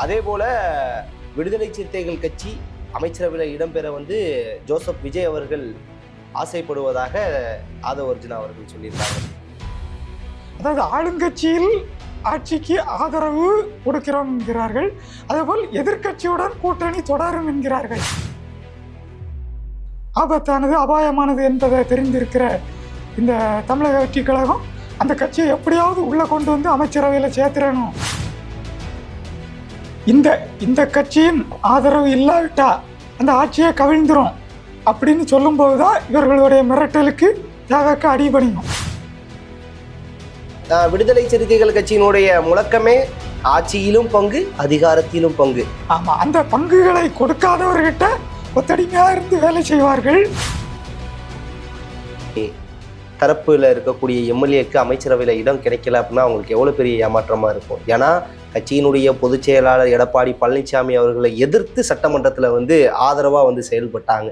அதே போல விடுதலை சிறுத்தைகள் கட்சி அமைச்சரவையில் இடம்பெற ஜோசப் விஜய் அவர்கள் ஆசைப்படுவதாக ஆதவ அர்ஜுனா அவர்கள் சொல்லியிருக்காங்க. அதாவது ஆளுங்கட்சியில் ஆட்சிக்கு ஆதரவு கொடுக்கிறோம் என்கிறார்கள். அதேபோல் எதிர்கட்சியுடன் கூட்டணி தொடரும் என்கிறார்கள். ஆபத்தானது அபாயமானது என்பதை தெரிந்திருக்கிற இந்த தமிழக வெற்றி கழகம் அந்த கட்சியை எப்படியாவது உள்ள கொண்டு வந்து அமைச்சரவையில் சேர்த்துறணும். இந்த கட்சியின் ஆதரவு இல்லாவிட்டா அந்த ஆட்சியை கவிழ்ந்துரும் அப்படின்னு சொல்லும்போது தான் இவர்களுடைய மிரட்டலுக்கு தேவைக்கு அடிபணியும். விடுதலை சிறுத்தைகள் கட்சியினுடைய முழக்கமே ஆட்சியிலும் பங்கு, அதிகாரத்திலும் பங்கு. ஆமா, அந்த பங்குகளை கொடுக்காதவர்கிட்ட ஒத்தடிமையா இருந்து வேலை செய்வார்கள். தரப்புல இருக்கக்கூடிய எம்எல்ஏக்கு அமைச்சரவையில் இடம் கிடைக்கல அப்படின்னா அவங்களுக்கு எவ்வளவு பெரிய ஏமாற்றமா இருக்கும். ஏன்னா கட்சியினுடைய பொதுச் செயலாளர் எடப்பாடி பழனிசாமி அவர்களை எதிர்த்து சட்டமன்றத்தில் ஆதரவா செயல்பட்டாங்க.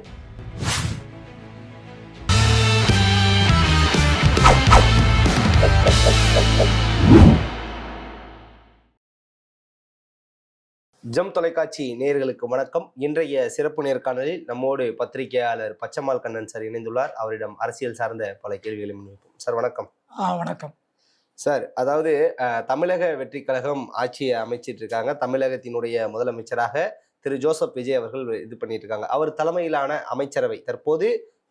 ஜம் தொலைக்காட்சி நேயர்களுக்கு வணக்கம். இன்றைய சிறப்பு நேர்காணலில் நம்மோடு பத்திரிகையாளர் பச்சம்மாள் கண்ணன் சார் இணைந்துள்ளார். அவரிடம் அரசியல் சார்ந்த பல கேள்விகளை முன்வைப்போம். சார் வணக்கம். வணக்கம் சார். அதாவது தமிழக வெற்றி கழகம் ஆட்சியை அமைச்சிட்டு இருக்காங்க. தமிழகத்தினுடைய முதலமைச்சராக திரு ஜோசப் விஜய் அவர்கள் இது பண்ணிட்டு இருக்காங்க. அவர் தலைமையிலான அமைச்சரவை தற்போது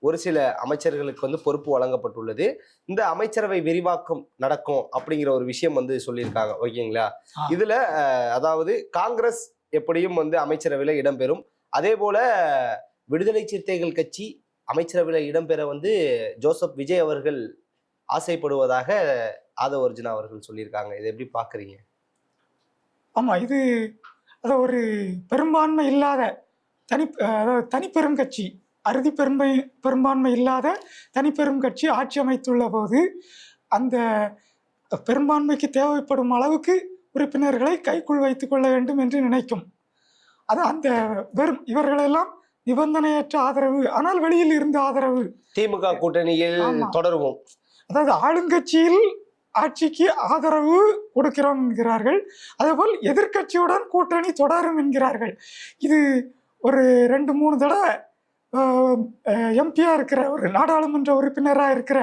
ஒரு சில அமைச்சர்களுக்கு பொறுப்பு வழங்கப்பட்டுள்ளது. இந்த அமைச்சரவை விரிவாக்கம் நடக்கும் அப்படிங்கிற ஒரு விஷயம் சொல்லியிருக்காங்க. ஓகேங்களா? இதுல அதாவது காங்கிரஸ் எப்படியும் அமைச்சரவையில இடம்பெறும். அதே போல விடுதலை சிறுத்தைகள் கட்சி அமைச்சரவையில இடம்பெற ஜோசப் விஜய் அவர்கள் ஆசைப்படுவதாக ஆதவ அர்ஜுனா அவர்கள் சொல்லியிருக்காங்க. இதை எப்படி பாக்குறீங்க? ஆமா, இது ஒரு பெரும்பான்மை இல்லாத தனிப்பெரும் கட்சி, அறுதி பெரும்பான்மை இல்லாத தனிப்பெரும் கட்சி ஆட்சி அமைத்துள்ள போது அந்த பெரும்பான்மைக்கு தேவைப்படும் அளவுக்கு உறுப்பினர்களை கைக்குள் வைத்துக் கொள்ள வேண்டும் என்று நினைக்கும். அது அந்த இவர்களெல்லாம் நிபந்தனையற்ற ஆதரவு, ஆனால் வெளியில் இருந்த ஆதரவு திமுக கூட்டணியில் தொடருவோம். அதாவது ஆளுங்கட்சியில் ஆட்சிக்கு ஆதரவு கொடுக்கிறோம் என்கிறார்கள். அதேபோல் எதிர்கட்சியுடன் கூட்டணி தொடரும் என்கிறார்கள். இது ஒரு 2-3 தடவை எம்பியா இருக்கிற ஒரு நாடாளுமன்ற உறுப்பினராக இருக்கிற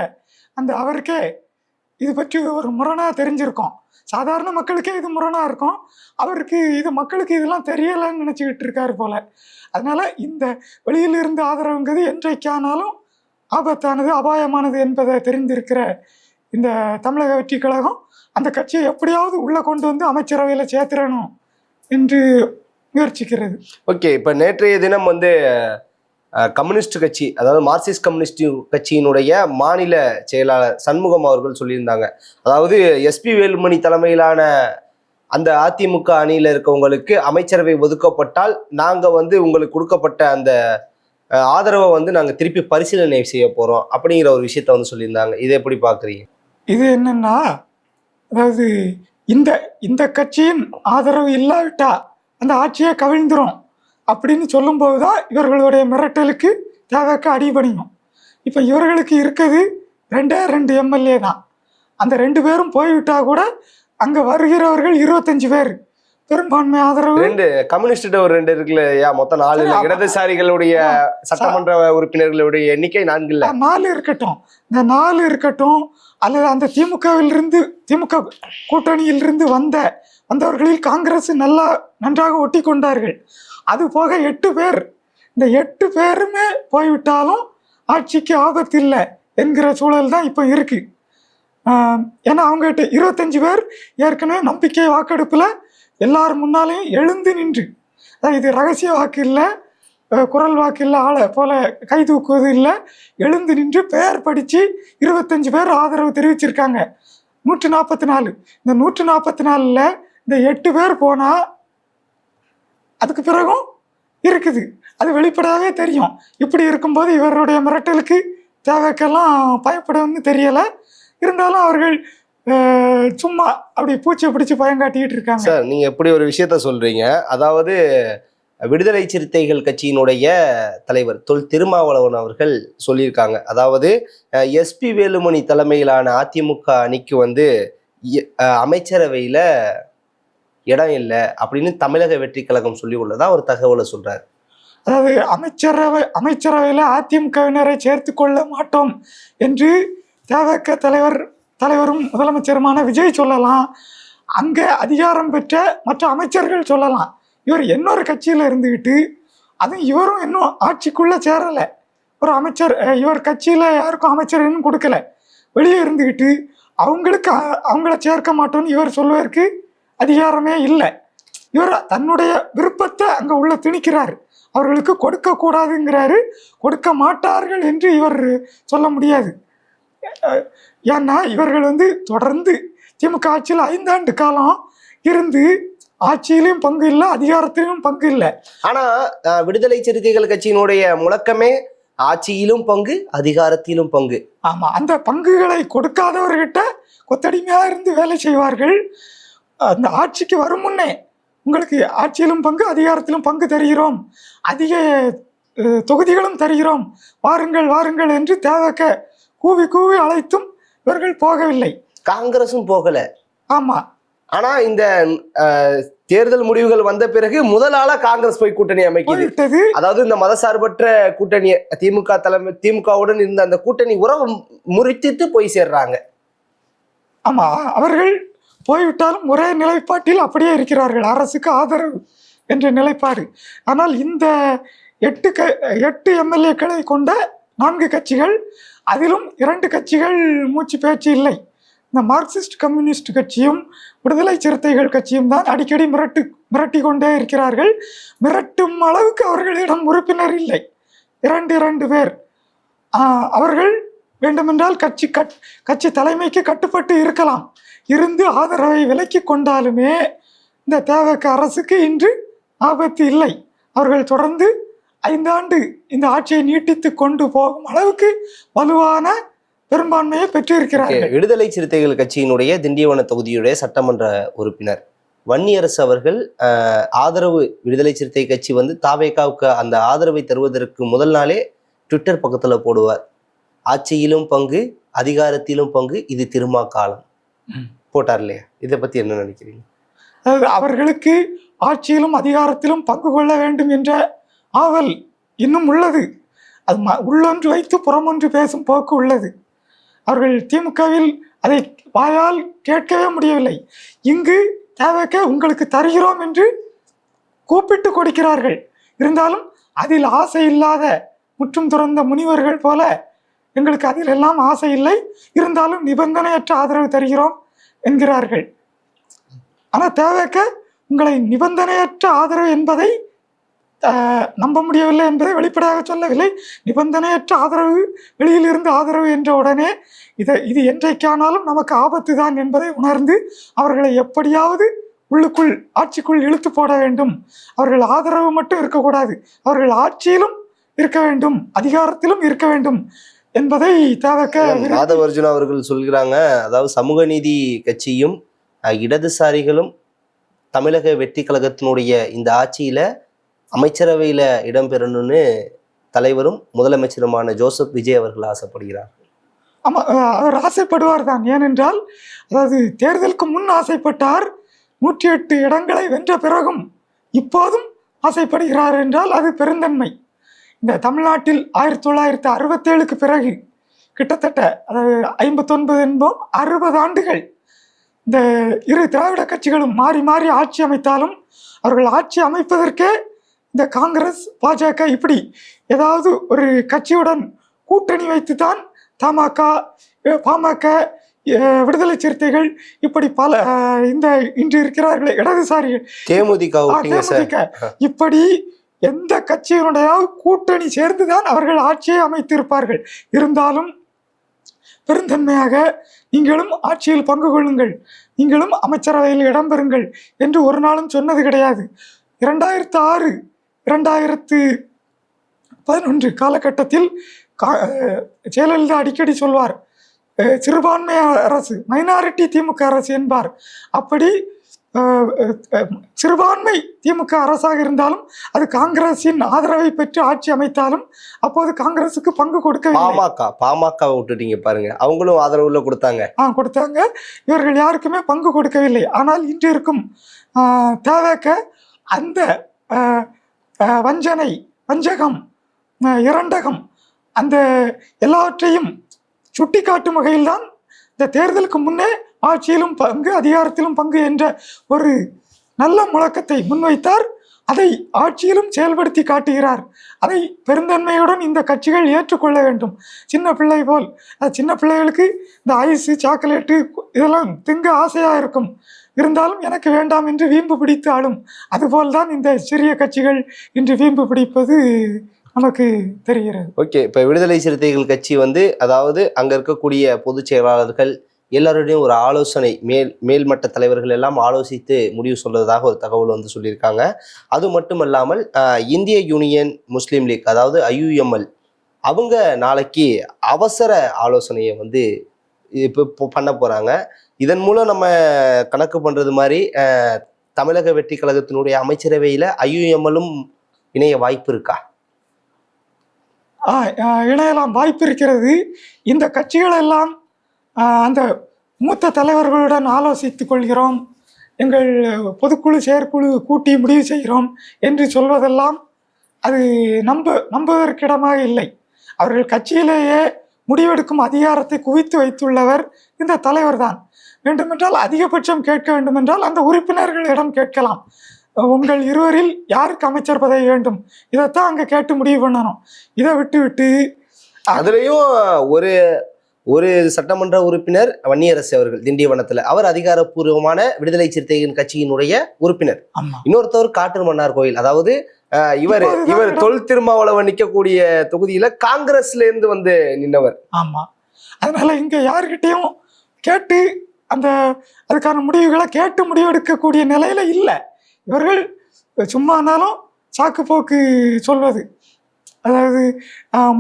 அந்த அவருக்கே இது பற்றி ஒரு முரணா தெரிஞ்சிருக்கும். சாதாரண மக்களுக்கே இது முரணா இருக்கும். அவருக்கு இது மக்களுக்கு இதெல்லாம் தெரியலைன்னு நினைச்சுக்கிட்டு இருக்காரு போல. அதனால இந்த வெளியில் இருந்து ஆதரவுங்கிறது என்றைக்கானாலும் ஆபத்தானது அபாயமானது என்பதை தெரிந்திருக்கிற இந்த தமிழக வெற்றி கழகம் அந்த கட்சியை எப்படியாவது உள்ள கொண்டு வந்து அமைச்சரவையில் சேர்த்துறணும் என்று முயற்சிக்கிறது. ஓகே, இப்ப நேற்றைய தினம் கம்யூனிஸ்ட் கட்சி, அதாவது மார்க்சிஸ்ட் கம்யூனிஸ்ட் கட்சியினுடைய மாநில செயலாளர் சண்முகம் அவர்கள் சொல்லியிருந்தாங்க. அதாவது எஸ்பி வேலுமணி தலைமையிலான அந்த அதிமுக அணியில இருக்கவங்களுக்கு அமைச்சரவை ஒதுக்கப்பட்டால் நாங்க உங்களுக்கு கொடுக்கப்பட்ட அந்த ஆதரவை நாங்க திருப்பி பரிசீலனை செய்ய போறோம் அப்படிங்கிற ஒரு விஷயத்த சொல்லியிருந்தாங்க. இதை எப்படி பாக்குறீங்க? இது என்னன்னா, அதாவது இந்த கட்சியின் ஆதரவு இல்லாவிட்டா அந்த ஆட்சியை கவிழ்ந்துரும் அப்படின்னு சொல்லும்போது தான் இவர்களுடைய மிரட்டலுக்கு தேவைக்கு அடிபணியும். இப்போ இவர்களுக்கு இருக்கிறது 2 எம்எல்ஏ தான். அந்த 2 பேரும் போய்விட்டா கூட அங்கே வருகிறவர்கள் 25 பேர். பெரும்பான்மை ஆதரவு 2 கம்யூனிஸ்ட் ஒரு 2 இருக்குல்ல, மொத்தம் 4. இடதுசாரிகளுடைய சட்டமன்ற உறுப்பினர்களுடைய எண்ணிக்கை 4 இருக்கட்டும். இந்த 4 இருக்கட்டும், அல்லது அந்த திமுக கூட்டணியிலிருந்து வந்தவர்களில் காங்கிரஸ் நன்றாக ஒட்டி கொண்டார்கள். அது போக 8 பேர். இந்த 8 பேருமே போய்விட்டாலும் ஆட்சிக்கு ஆபத்து இல்லை என்கிற சூழல் தான் இப்போ இருக்கு. ஏன்னா அவங்ககிட்ட 25 பேர் ஏற்கனவே நம்பிக்கை வாக்கெடுப்பில் எல்லாரும் முன்னாலேயும் எழுந்து நின்று, இது ரகசிய வாக்கு இல்லை, குரல் வாக்கு இல்லை, ஆளை போல கை தூக்குவது இல்லை, எழுந்து நின்று பெயர் படித்து 25 பேர் ஆதரவு தெரிவிச்சிருக்காங்க. 144. இந்த 144ல் இந்த 8 பேர் போனால் அதுக்கு பிறகும் இருக்குது. அது வெளிப்படையாகவே தெரியும். இப்படி இருக்கும்போது இவருடைய மிரட்டலுக்கு தேவைக்கெல்லாம் பயப்படணும்னு தெரியலை. இருந்தாலும் அவர்கள் சும்மா அப்படி பூச்சியை பிடிச்சி பயங்காட்டிக்கிட்டு இருக்காங்க. சார், நீங்க எப்படி ஒரு விஷயத்த சொல்றீங்க, அதாவது விடுதலை சிறுத்தைகள் கட்சியினுடைய தலைவர் தொல் திருமாவளவன் அவர்கள் சொல்லியிருக்காங்க. அதாவது எஸ்பி வேலுமணி தலைமையிலான அதிமுக அணிக்கு அமைச்சரவையில இடம் இல்லை அப்படின்னு தமிழக வெற்றி கழகம் சொல்லி உள்ளதா ஒரு தகவலை சொல்றாரு. அதாவது அமைச்சரவையில் அதிமுகவினரை சேர்த்து கொள்ள மாட்டோம் என்று தவிக தலைவரும் முதலமைச்சருமான விஜய் சொல்லலாம். அங்கே அதிகாரம் பெற்ற மற்ற அமைச்சர்கள் சொல்லலாம். இவர் இன்னொரு கட்சியில் இருந்துக்கிட்டு அதுவும் இவரும் இன்னும் ஆட்சிக்குள்ளே சேரலை. ஒரு அமைச்சர் இவர் கட்சியில் யாருக்கும் அமைச்சர் இன்னும் கொடுக்கல. வெளியே இருந்துக்கிட்டு அவங்கள சேர்க்க மாட்டோம்னு இவர் சொல்வதற்கு அதிகாரமே இல்லை. இவர் தன்னுடைய விருப்பத்தை அங்கே உள்ள திணிக்கிறார். அவர்களுக்கு கொடுக்கக்கூடாதுங்கிறாரு. கொடுக்க மாட்டார்கள் என்று இவர் சொல்ல முடியாது. ஏன்னா இவர்கள் தொடர்ந்து திமுக ஆட்சியில் 5 ஆண்டு காலம் இருந்து ஆட்சியிலும் பங்கு இல்லை, அதிகாரத்திலும் பங்கு இல்லை. ஆனா விடுதலை சிறுத்தைகள் கட்சியினுடைய முழக்கமே ஆட்சியிலும் பங்கு, அதிகாரத்திலும் பங்கு. ஆமா, அந்த பங்குகளை கொடுக்காதவர்கிட்ட கொத்தடிமையா இருந்து வேலை செய்வார்கள். அந்த ஆட்சிக்கு வரும் முன்னே உங்களுக்கு ஆட்சியிலும் பங்கு, அதிகாரத்திலும் பங்கு தருகிறோம், அதிக தொகுதிகளும் தருகிறோம், வாருங்கள் வாருங்கள் என்று தேவக்க கூவி கூவி அழைத்தும் இவர்கள் போகவில்லை. காங்கிரசும் போகல. ஆமா. ஆனா இந்த தேர்தல் முடிவுகள் வந்த பிறகு முதலாள காங்கிரஸ் போய் கூட்டணி அமைக்கிறது. அதாவது இந்த மதசார்பற்ற கூட்டணி திமுகவுடன் இருந்த அந்த கூட்டணி உறவு முறித்து போய் சேர்றாங்க. ஆமா, அவர்கள் போய்விட்டாலும் ஒரே நிலைப்பாட்டில் அப்படியே இருக்கிறார்கள், அரசுக்கு ஆதரவு என்ற நிலைப்பாடு. ஆனால் இந்த 8 எம்எல்ஏக்களை கொண்ட 4 கட்சிகள், அதிலும் 2 கட்சிகள் மூச்சு பேச்சு இல்லை. இந்த மார்க்சிஸ்ட் கம்யூனிஸ்ட் கட்சியும் விடுதலை சிறுத்தைகள் கட்சியும் தான் அடிக்கடி மிரட்டி கொண்டே இருக்கிறார்கள். மிரட்டும் அளவுக்கு அவர்களிடம் உறுப்பினர் இல்லை, 2 பேர். அவர்கள் வேண்டுமென்றால் கட்சி தலைமைக்கு கட்டுப்பட்டு இருக்கலாம். இருந்து ஆதரவை விலக்கி கொண்டாலுமே இந்த தேவக அரசுக்கு இன்று ஆபத்து இல்லை. அவர்கள் தொடர்ந்து 5 ஆண்டு இந்த ஆட்சியை நீட்டித்து கொண்டு போகும் அளவுக்கு வலுவான பெரும்பான்மையை பெற்றிருக்கிறார்கள். விடுதலை சிறுத்தைகள் கட்சியினுடைய திண்டிவன தொகுதியுடைய சட்டமன்ற உறுப்பினர் வன்னியரசு அவர்கள் ஆதரவு விடுதலை சிறுத்தை கட்சி தாவேகாவுக்கு அந்த ஆதரவை தருவதற்கு முதல் நாளே ட்விட்டர் பக்கத்துல போடுவார், ஆட்சியிலும் பங்கு, அதிகாரத்திலும் பங்கு, இது திருமா காலம் போட்டார் இல்லையா? இதை பத்தி என்ன நினைக்கிறீங்க? அவர்களுக்கு ஆட்சியிலும் அதிகாரத்திலும் பங்கு கொள்ள வேண்டும் என்ற ஆவல் இன்னும் உள்ளது. அது உள்ளொன்று வைத்து புறமொன்று பேசும் போக்கு உள்ளது. அவர்கள் திமுகவில் அதை வாயால் கேட்கவே முடியவில்லை. இங்கு தேவைக்க உங்களுக்கு தருகிறோம் என்று கூப்பிட்டு கொடுக்கிறார்கள். இருந்தாலும் அதில் ஆசை இல்லாத முற்றும் துறந்த முனிவர்கள் போல எங்களுக்கு அதில் எல்லாம் ஆசை இல்லை, இருந்தாலும் நிபந்தனையற்ற ஆதரவு தருகிறோம் என்கிறார்கள். ஆனால் தேவைக்க உங்களை நிபந்தனையற்ற ஆதரவு என்பதை நம்ப முடியவில்லை என்பதை வெளிப்படையாக சொல்லவில்லை. நிபந்தனையற்ற ஆதரவு, வெளியில் இருந்து ஆதரவு என்ற உடனே இது என்றைக்கானாலும் நமக்கு ஆபத்து தான் என்பதை உணர்ந்து அவர்களை எப்படியாவது உள்ளுக்குள் ஆட்சிக்குள் இழுத்து போட வேண்டும். அவர்கள் ஆதரவு மட்டும் இருக்கக்கூடாது, அவர்கள் ஆட்சியிலும் இருக்க வேண்டும், அதிகாரத்திலும் இருக்க வேண்டும் என்பதை மாதவர்ஜுனா அவர்கள் சொல்கிறாங்க. அதாவது சமூக நீதி கட்சியும் இடதுசாரிகளும் தமிழக வெற்றி கழகத்தினுடைய இந்த ஆட்சியில அமைச்சரவையில இடம்பெறணும்னு தலைவரும் முதலமைச்சருமான ஜோசப் விஜய் அவர்கள் ஆசைப்படுகிறார். ஆமா, அவர் ஆசைப்படுவார் தான். ஏனென்றால் அதாவது தேர்தலுக்கு முன் ஆசைப்பட்டார், 108 இடங்களை வென்ற பிறகும் இப்போதும் ஆசைப்படுகிறார் என்றால் அது பெருந்தன்மை. இந்த தமிழ்நாட்டில் 1967க்கு பிறகு கிட்டத்தட்ட அதாவது 59 என்போம் 60 ஆண்டுகள் இந்த இரு திராவிட கட்சிகளும் மாறி மாறி ஆட்சி அமைத்தாலும் அவர்கள் ஆட்சி அமைப்பதற்கே இந்த காங்கிரஸ், பாஜக இப்படி ஏதாவது ஒரு கட்சியுடன் கூட்டணி வைத்து தான் தமாக, பாமக, விடுதலை சிறுத்தைகள் இப்படி பல இந்த இன்று இருக்கிறார்களே இடதுசாரிகள், தேமுதிக, இப்படி எந்த கட்சியினுடைய கூட்டணி சேர்ந்துதான் அவர்கள் ஆட்சியை அமைத்திருப்பார்கள். இருந்தாலும் பெருந்தன்மையாக நீங்களும் ஆட்சியில் பங்கு கொள்ளுங்கள், நீங்களும் அமைச்சரவையில் இடம்பெறுங்கள் என்று ஒரு நாளும் சொன்னது கிடையாது. 2006, 2011 காலகட்டத்தில் ஜெயலலிதா அடிக்கடி சொல்வார், சிறுபான்மை அரசு, மைனாரிட்டி திமுக அரசு என்பார். அப்படி சிறுபான்மை திமுக அரசாக இருந்தாலும் அது காங்கிரசின் ஆதரவை பெற்று ஆட்சி அமைத்தாலும் அப்போது காங்கிரசுக்கு பங்கு கொடுக்க பாமக விட்டுட்டீங்க பாருங்க, அவங்களும் ஆதரவுல கொடுத்தாங்க. கொடுத்தாங்க. இவர்கள் யாருக்குமே பங்கு கொடுக்கவில்லை. ஆனால் இன்று இருக்கும் தேவைக்க அந்த வஞ்சனை, வஞ்சகம், இரண்டகம் அந்த எல்லாவற்றையும் சுட்டி காட்டும் வகையில்தான் இந்த தேர்தலுக்கு முன்னே ஆட்சியிலும் பங்கு அதிகாரத்திலும் பங்கு என்ற ஒரு நல்ல முழக்கத்தை முன்வைத்தார். அதை ஆட்சியிலும் செயல்படுத்தி காட்டுகிறார். அதை பெருந்தன்மையுடன் இந்த கட்சிகள் ஏற்றுக்கொள்ள வேண்டும். சின்ன பிள்ளை போல், சின்ன பிள்ளைகளுக்கு இந்த ஐஸு, சாக்லேட்டு இதெல்லாம் திங்க ஆசையாக இருக்கும், இருந்தாலும் எனக்கு வேண்டாம் என்று வீம்பு பிடித்து ஆளும். அதுபோல்தான் இந்த சிறிய கட்சிகள் இன்று வீம்பு பிடிப்பது நமக்கு தெரிகிறது. ஓகே, இப்போ விடுதலை சிறுத்தைகள் கட்சி அதாவது அங்கே இருக்கக்கூடிய பொதுச் செயலாளர்கள் எல்லாருடையும் ஒரு ஆலோசனை, மேல்மட்ட தலைவர்கள் எல்லாம் ஆலோசித்து முடிவு சொல்றதாக ஒரு தகவல் சொல்லியிருக்காங்க. அது மட்டும் இல்லாமல் இந்திய யூனியன் முஸ்லீம் லீக், அதாவது IUML, அவங்க நாளைக்கு அவசர ஆலோசனையை இப்போ பண்ண போறாங்க. இதன் மூலம் நம்ம கணக்கு பண்றது மாதிரி தமிழக வெற்றி கழகத்தினுடைய அமைச்சரவையில IUMLும் இணைய வாய்ப்பு இருக்கா? இணையலாம், வாய்ப்பு இருக்கிறது. இந்த கட்சிகள் எல்லாம் அந்த மூத்த தலைவர்களுடன் ஆலோசித்துக் கொள்கிறோம், எங்கள் பொதுக்குழு செயற்குழு கூட்டி முடிவு செய்கிறோம் என்று சொல்வதெல்லாம் அது நம்புவதற்கிடமாக இல்லை. அவர்கள் கட்சியிலேயே முடிவெடுக்கும் அதிகாரத்தை குவித்து வைத்துள்ளவர் இந்த தலைவர் தான். வேண்டுமென்றால் அதிகபட்சம் கேட்க வேண்டுமென்றால் அந்த உறுப்பினர்களிடம் கேட்கலாம், உங்கள் இருவரில் யாருக்கு அமைச்சர் பதவி வேண்டும், இதைத்தான் அங்கே கேட்டு முடிவு பண்ணணும். இதை விட்டு அதுலேயும் ஒரு சட்டமன்ற உறுப்பினர் வன்னியரசு அவர்கள் திண்டிவனத்துல, அவர் அதிகாரப்பூர்வமான விடுதலை சிறுத்தைகள் கட்சியினுடைய உறுப்பினர். இன்னொருத்தவர் காட்டு மன்னார் கோயில், அதாவது இவர் தொல் திருமாவளவன் நிற்கக்கூடிய தொகுதியில காங்கிரஸ்ல இருந்து நின்றவர். ஆமா, அதனால இங்க யாருக்கிட்டையும் கேட்டு அதுக்கான முடிவுகளை கேட்டு முடிவெடுக்கக்கூடிய நிலையில இல்லை. இவர்கள் சும்மானாலும் சாக்கு போக்கு சொல்வது, அதாவது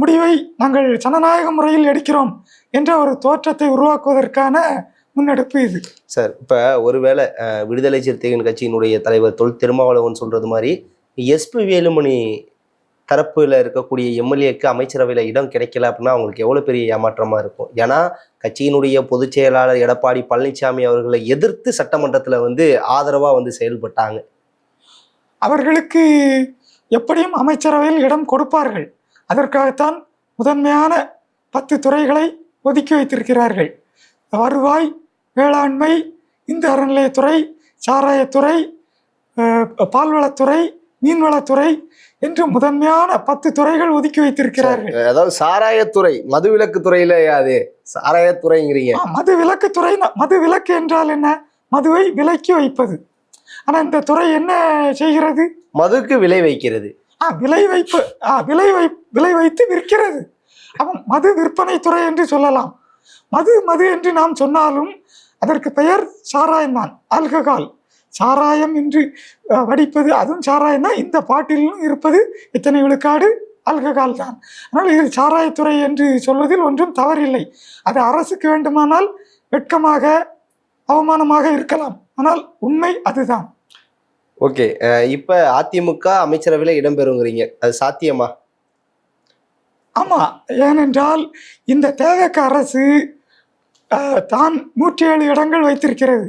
முடிவை நாங்கள் ஜனநாயக முறையில் எடுக்கிறோம் என்ற ஒரு தோற்றத்தை உருவாக்குவதற்கான முன்னெடுப்பு இது. சார், இப்போ ஒருவேளை விடுதலை சிறுத்தைகள் கட்சியினுடைய தலைவர் தொல் திருமாவளவன் சொல்றது மாதிரி SP வேலுமணி தரப்புல இருக்கக்கூடிய MLAக்கு அமைச்சரவையில் இடம் கிடைக்கல அப்படின்னா அவங்களுக்கு எவ்வளோ பெரிய ஏமாற்றமா இருக்கும். ஏன்னா கட்சியினுடைய பொதுச் செயலாளர் எடப்பாடி பழனிசாமி அவர்களை எதிர்த்து சட்டமன்றத்தில் ஆதரவா செயல்பட்டாங்க. அவர்களுக்கு எப்படியும் அமைச்சரவையில் இடம் கொடுப்பார்கள். அதற்காகத்தான் முதன்மையான 10 துறைகளை ஒதுக்கி வைத்திருக்கிறார்கள். வருவாய், வேளாண்மை, இந்து அறநிலையத்துறை, சாராயத்துறை, பால்வளத்துறை, மீன்வளத்துறை என்று முதன்மையான 10 துறைகள் ஒதுக்கி வைத்திருக்கிறார்கள். அதாவது சாராயத்துறை மதுவிலக்கு துறையில யாது சாராயத்துறைங்கிறீங்க? மதுவிலக்குத்துறை. மதுவிலக்கு என்றால் என்ன? மதுவை விலக்கி வைப்பது. ஆனா இந்த துறை என்ன செய்கிறது? மதுக்கு விலை வைக்கிறது. விலை வைத்து விற்கிறது. அவன் மது விற்பனை துறை என்று சொல்லலாம். மது என்று நாம் சொன்னாலும் அதற்கு பெயர் சாராயம் தான், ஆல்கஹால். சாராயம் என்று வடிப்பது அதுவும் சாராயம் தான். இந்த பாட்டிலும் இருப்பது இத்தனை விழுக்காடு ஆல்கஹால் தான். ஆனால் இது சாராயத்துறை என்று சொல்வதில் ஒன்றும் தவறில்லை. அது அரசுக்கு வேண்டுமானால் வெட்கமாக, அவமானமாக இருக்கலாம், ஆனால் உண்மை அதுதான். ஓகே, இப்ப அதிமுக அமைச்சரவையில் இடம்பெறுங்கிறீங்க, அது சாத்தியமா? ஆமா, ஏனென்றால் இந்த தேவக அரசு தான் 107 இடங்கள் வைத்திருக்கிறது.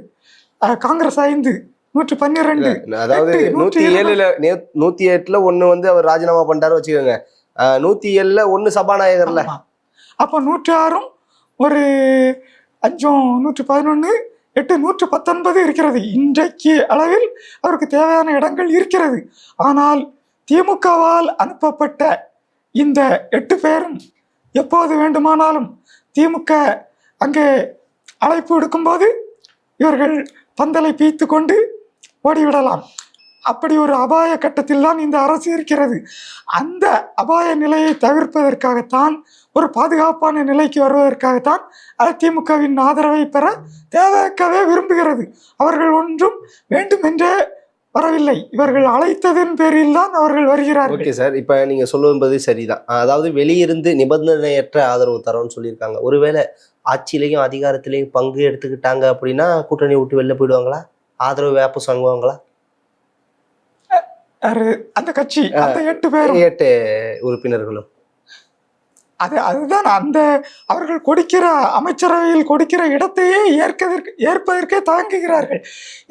காங்கிரஸ் 5, 112. அதாவது 107ல 1 அவர் ராஜினாமா பண்ணிட்டாரு வச்சுக்கோங்க. 107ல 1 சபாநாயகர்ல. அப்போ 106 ஒரு 5 111 8 119 இருக்கிறது. இன்றைக்கு அளவில் அவருக்கு தேவையான இடங்கள் இருக்கிறது. ஆனால் திமுகவால் அனுப்பப்பட்ட இந்த 8 பேரும் எப்போது வேண்டுமானாலும் திமுக அங்கே அழைப்பு எடுக்கும்போது இவர்கள் பந்தலை பீத்து கொண்டு ஓடிவிடலாம். அப்படி ஒரு அபாய கட்டத்தில் தான் இந்த அரசு இருக்கிறது. அந்த அபாய நிலையை தவிர்ப்பதற்காகத்தான், ஒரு பாதுகாப்பான நிலைக்கு வருவதற்காகத்தான் அதிமுகவின் ஆதரவை பெற தேவைக்கவே விரும்புகிறது. அவர்கள் ஒன்றும் வேண்டுமென்றே வரவில்லை, இவர்கள் அழைத்ததன் பேரில் தான் அவர்கள் வருகிறார்கள். ஓகே சார், இப்போ நீங்க சொல்லுவது சரிதான். அதாவது வெளியிருந்து நிபந்தனையற்ற ஆதரவு தரோன்னு சொல்லியிருக்காங்க. ஒருவேளை ஆட்சியிலையும் அதிகாரத்திலையும் பங்கு எடுத்துக்கிட்டாங்க அப்படின்னா கூட்டணி விட்டு வெளில போயிடுவாங்களா? ஆதரவு வாபஸ் வாங்குவாங்களா? அந்த கட்சி அந்த 8 பேரும் 8 உறுப்பினர்களும் அதுதான் அந்த அவர்கள் கொடுக்கிற அமைச்சரவையில் கொடுக்கிற இடத்தையே ஏற்பதற்கே தயங்குகிறார்கள்.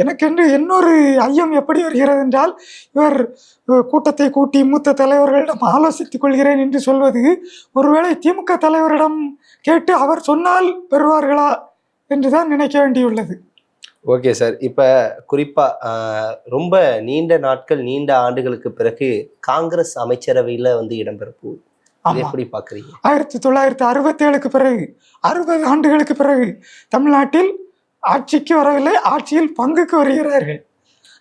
எனக்கென்று இன்னொரு ஐயம் எப்படி வருகிறது என்றால், இவர் கூட்டத்தை கூட்டி மூத்த தலைவர்களிடம் ஆலோசித்துக் கொள்கிறேன் என்று சொல்வது ஒருவேளை திமுக தலைவரிடம் கேட்டு அவர் சொன்னால் பெறுவார்களா என்றுதான் நினைக்க வேண்டியுள்ளது. Okay sir. இப்போ குறிப்பாக ரொம்ப நீண்ட நாட்கள் நீண்ட ஆண்டுகளுக்கு பிறகு காங்கிரஸ் அமைச்சரவையில் வந்து இடம்பெற போகுது. எப்படி பார்க்குறீங்க? 1967க்கு பிறகு 60 ஆண்டுகளுக்கு பிறகு தமிழ்நாட்டில் ஆட்சிக்கு வரவில்லை, ஆட்சியில் பங்குக்கு வருகிறார்கள்.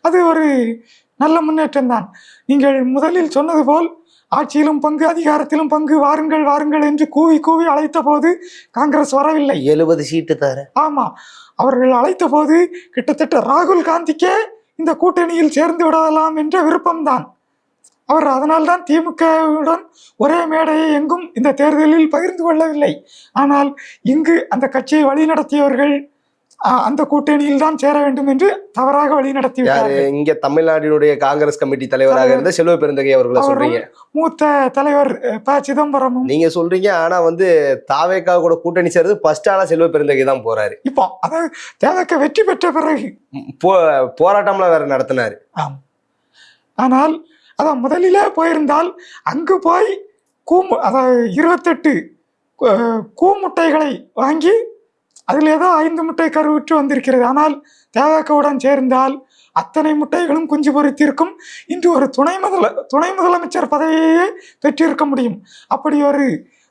அது ஒரு நல்ல முன்னேற்றம் தான். நீங்கள் முதலில் சொன்னது போல் ஆட்சியிலும் பங்கு அதிகாரத்திலும் பங்கு வாருங்கள் வாருங்கள் என்று கூவி கூவி அழைத்த போது காங்கிரஸ் வரவில்லை. 70 சீட்டு தர. ஆமா, அவர்கள் அழைத்த போது கிட்டத்தட்ட ராகுல் காந்திக்கே இந்த கூட்டணியில் சேர்ந்து விடலாம் என்ற விருப்பம்தான். அவர் அதனால்தான் திமுகவுடன் ஒரே மேடையை எங்கும் இந்த தேர்தலில் பகிர்ந்து கொள்ளவில்லை. ஆனால் இங்கு அந்த கட்சியை வழிநடத்தியவர்கள் அந்த கூட்டணியில் தான் சேர வேண்டும் என்று தவறாக வழிநடத்தி விட்டார்கள். இங்க தமிழ்நாட்டினுடைய காங்கிரஸ் கமிட்டி தலைவராக இருந்த செல்வ பெருந்தகை அவர்களை சொல்றீங்க. மூத்த தலைவர் ப. சிதம்பரமும் நீங்க சொல்றீங்க. ஆனா வந்து தாவேகா கூட கூட்டணி சேர்ந்து ஃபர்ஸ்ட் ஆளா செல்வ பெருந்தகை தான் போறாரு. இப்போ அதாவது தேவக வெற்றி பெற்ற பிறகு போராட்டம்லாம் வேற நடத்தினாரு. ஆம், ஆனால் அதான் முதலிலே போயிருந்தால் அங்கு போய் அதாவது 28 கூமுட்டைகளை வாங்கி அதில் ஏதோ 5 முட்டை கருவுற்று வந்திருக்கிறது. ஆனால் தேவகவுடன் சேர்ந்தால் அத்தனை முட்டைகளும் குஞ்சு பொறித்திருக்கும். இன்று ஒரு துணை முதலமைச்சர் பதவியையே பெற்றிருக்க முடியும். அப்படி ஒரு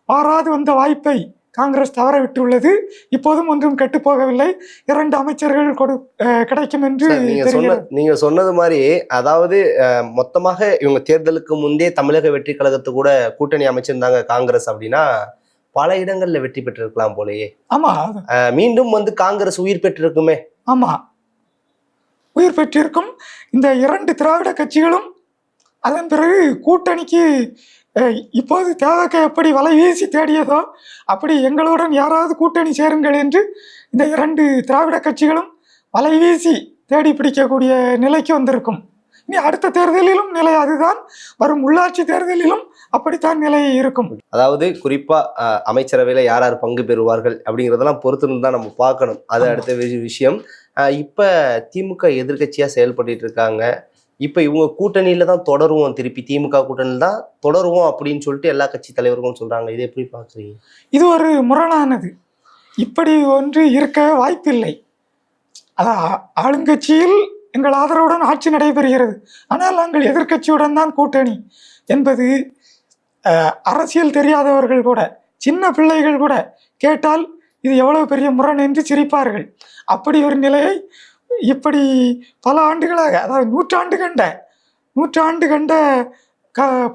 வாராது வந்த வாய்ப்பை காங்கிரஸ் தவற விட்டுள்ளது. இப்போதும் ஒன்றும் கெட்டுப்போகவில்லை. 2 அமைச்சர்கள் கிடைக்கும் என்று நீங்க சொன்னது மாதிரி, அதாவது மொத்தமாக இவங்க தேர்தலுக்கு முன்பே தமிழக வெற்றி கழகத்து கூட கூட்டணி அமைச்சிருந்தாங்க காங்கிரஸ் அப்படின்னா பல இடங்கள்ல வெற்றி பெற்றிருக்கலாம் போலயே. ஆமா, மீண்டும் வந்து காங்கிரஸ் உயிர் பெற்றிருக்குமே. ஆமா, உயிர் பெற்றிருக்கும். இந்த 2 திராவிட கட்சிகளும் அதன் பிறகு கூட்டணிக்கு இப்போது தேவக எப்படி வலை வீசி தேடியதோ அப்படி எங்களுடன் யாராவது கூட்டணி சேருங்கள் என்று இந்த 2 திராவிட கட்சிகளும் வலை வீசி தேடி பிடிக்கக்கூடிய நிலைக்கு வந்திருக்கும். இனி அடுத்த தேர்தலிலும் நிலை அதுதான், வரும் உள்ளாட்சி தேர்தலிலும் அப்படித்தான் நிலை இருக்கும். அதாவது குறிப்பா அமைச்சரவையில யார் யார் பங்கு பெறுவார்கள் அப்படிங்கிறதெல்லாம் பொறுத்து தான் நம்ம பார்க்கணும். அது அடுத்த விஷயம். இப்ப திமுக எதிர்கட்சியா செயல்பட்டு இருக்காங்க. இப்ப இவங்க கூட்டணியில தான் தொடருவோம், திருப்பி திமுக கூட்டணியில தான் தொடருவோம் அப்படின்னு சொல்லிட்டு எல்லா கட்சி தலைவர்களும் சொல்றாங்க. இதை எப்படி பாக்குறீங்க? இது ஒரு முரணானது. இப்படி ஒன்று இருக்க வாய்ப்பில்லை. அதான் ஆளுங்கட்சியில் எங்கள் ஆதரவுடன் ஆட்சி நடைபெறுகிறது, ஆனால் நாங்கள் எதிர்கட்சியுடன் தான் கூட்டணி என்பது அரசியல் தெரியாதவர்கள் கூட, சின்ன பிள்ளைகள் கூட கேட்டால் இது எவ்வளவு பெரிய முரண் என்று சிரிப்பார்கள். அப்படி ஒரு நிலையை இப்படி பல ஆண்டுகளாக, அதாவது நூற்றாண்டு கண்ட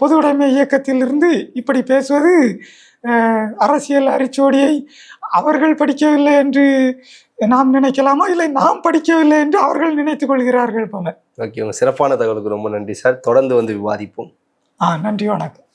பொது உடைமை இயக்கத்திலிருந்து இப்படி பேசுவது அரசியல் அரிச்சோடியை அவர்கள் படிக்கவில்லை என்று நாம் நினைக்கலாமா, இல்லை நாம் படிக்கவில்லை என்று அவர்கள் நினைத்துக் கொள்கிறார்கள் போல. ஓகே, உங்க சிறப்பான தகவலுக்கு ரொம்ப நன்றி சார். தொடர்ந்து வந்து விவாதிப்போம். நன்றி, வணக்கம்.